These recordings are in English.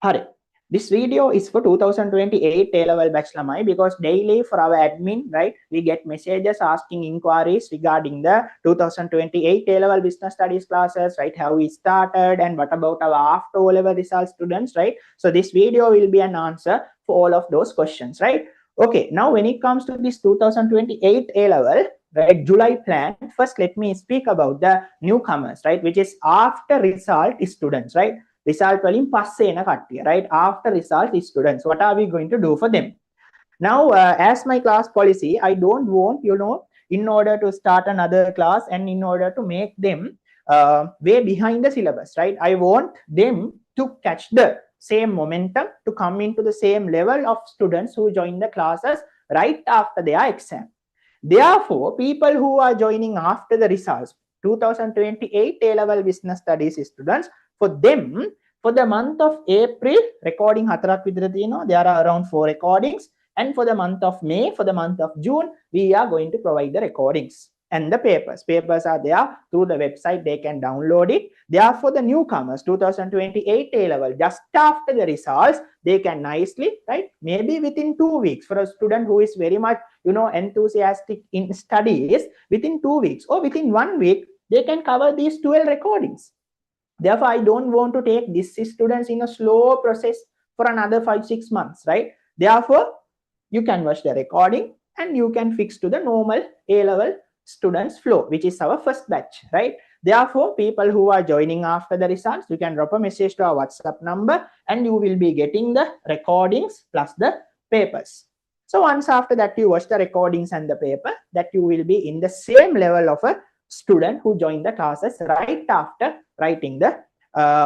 Hari. This video is for 2028 A-level batch lamai because daily for our admin, right, we get messages asking inquiries regarding the 2028 A-level business studies classes, right, how we started and what about our after O-level results students, right? So this video will be an answer for all of those questions, right? Okay, now when it comes to this 2028 A-level, right, July plan, first let me speak about the newcomers, right, which is after result students, right? Result වලින් පස්සේ එන කට්ටිය, right? After result students, what are we going to do for them? Now, as my class policy, I don't want, in order to start another class and in order to make them way behind the syllabus, right? I want them to catch the same momentum, to come into the same level of students who join the classes right after their exam. Therefore, people who are joining after the results, 2028 A-level business studies students, for them, for the month of April, recording හතරක් විතර තියෙනවා. There are around 4 recordings. And for the month of May, for the month of June, we are going to provide the recordings and the papers. Papers are there through the website. They can download it. Therefore, the newcomers, 2028 A-level, just after the results, they can nicely, right, maybe within 2 weeks, for a student who is very much, enthusiastic in studies, within 2 weeks or within 1 week, they can cover these 12 recordings. Therefore, I don't want to take these students in a slow process for another 5-6 months, right? Therefore, you can watch the recording and you can fix to the normal A-level students flow, which is our first batch, right? Therefore, people who are joining after the results, you can drop a message to our WhatsApp number and you will be getting the recordings plus the papers. So once after that you watch the recordings and the paper, that you will be in the same level of a student who joined the classes right after writing the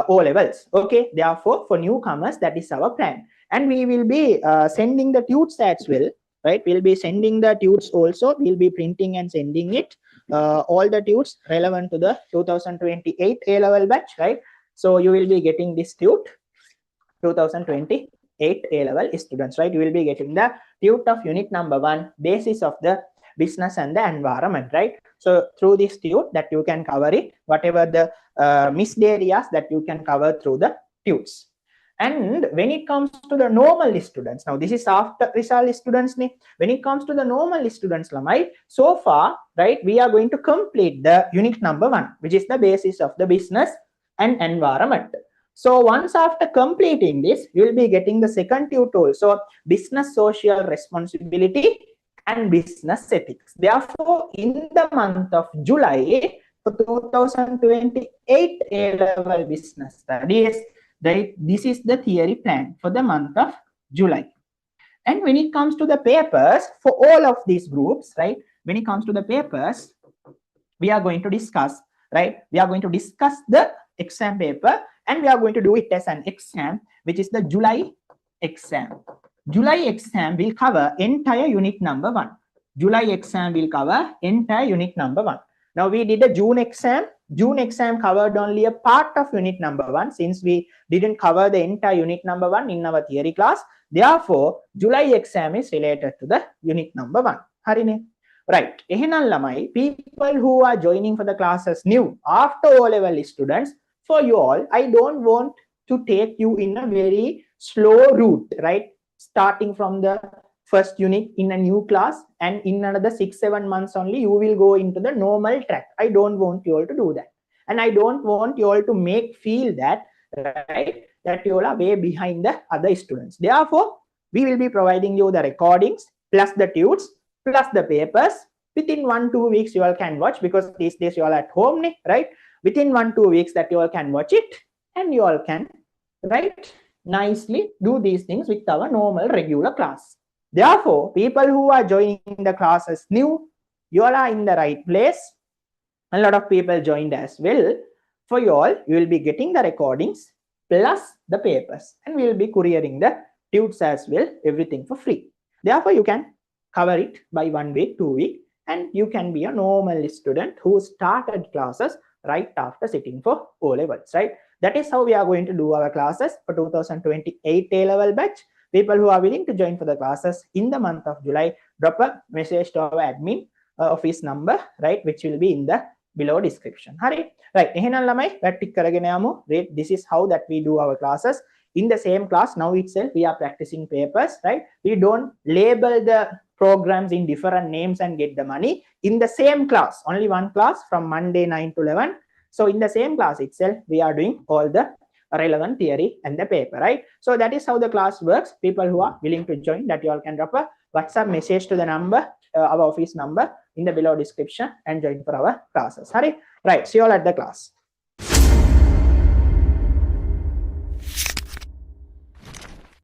O-levels. Okay, therefore, for newcomers, that is our plan. And we will be sending the tutes as well, right? We'll be sending the tutes also. We'll be printing and sending it, all the tutes relevant to the 2028 A-level batch, right? So you will be getting this tute, 2028 A-level students, right? You will be getting the tute of unit number 1, basis of the business and the environment, right? So through this tute that you can cover it, whatever the missed areas that you can cover through the tutes. And when it comes to the normal students, now this is after result students. When it comes to the normal students, lamai, so far, right, we are going to complete the unit number 1, which is the basis of the business and environment. So once after completing this, you will be getting the second tute also, business social responsibility and business ethics. Therefore, in the month of July for 2028 A-level business studies, right, this is the theory plan for the month of July. And when it comes to the papers for all of these groups, right, when it comes to the papers, we are going to discuss, right, we are going to discuss the exam paper and we are going to do it as an exam, which is the July exam. July exam will cover entire unit number 1. July exam will cover entire unit number 1. Now we did a June exam. June exam covered only a part of unit number 1 since we didn't cover the entire unit number 1 in our theory class. Therefore, July exam is related to the unit number 1. Harine? Right. Ehenan lamai, people who are joining for the classes new after O-level students, for you all, I don't want to take you in a very slow route, right? Starting from the first unit in a new class and in another 6-7 months only you will go into the normal track. I don't want you all to do that, and I don't want you all to make feel that, right, that you all are way behind the other students. Therefore, we will be providing you the recordings plus the tutes plus the papers within 1-2 weeks. You all can watch because these days you all at home, right? Within 1-2 weeks that you all can watch it and you all can, right, nicely do these things with our normal regular class. Therefore, people who are joining the classes new, you all are in the right place. A lot of people joined as well. For you all, you will be getting the recordings plus the papers and we will be couriering the tutes as well, everything for free. Therefore, you can cover it by 1 week, 2 weeks, and you can be a normal student who started classes right after sitting for O-levels, right? That is how we are going to do our classes for 2028 A-level batch. People who are willing to join for the classes in the month of July, drop a message to our admin office number, right, which will be in the below description. Hari. Right. එහෙනම් ළමයි වැටික් කරගෙන යමු. This is how that we do our classes. In the same class, now itself we are practicing papers, right? We don't label the programs in different names and get the money. In the same class, only one class from Monday 9 to 11. So in the same class itself, we are doing all the relevant theory and the paper, right? So that is how the class works. People who are willing to join, that you all can drop a WhatsApp message to the number, our office number in the below description, and join for our classes. Right. See you all at the class.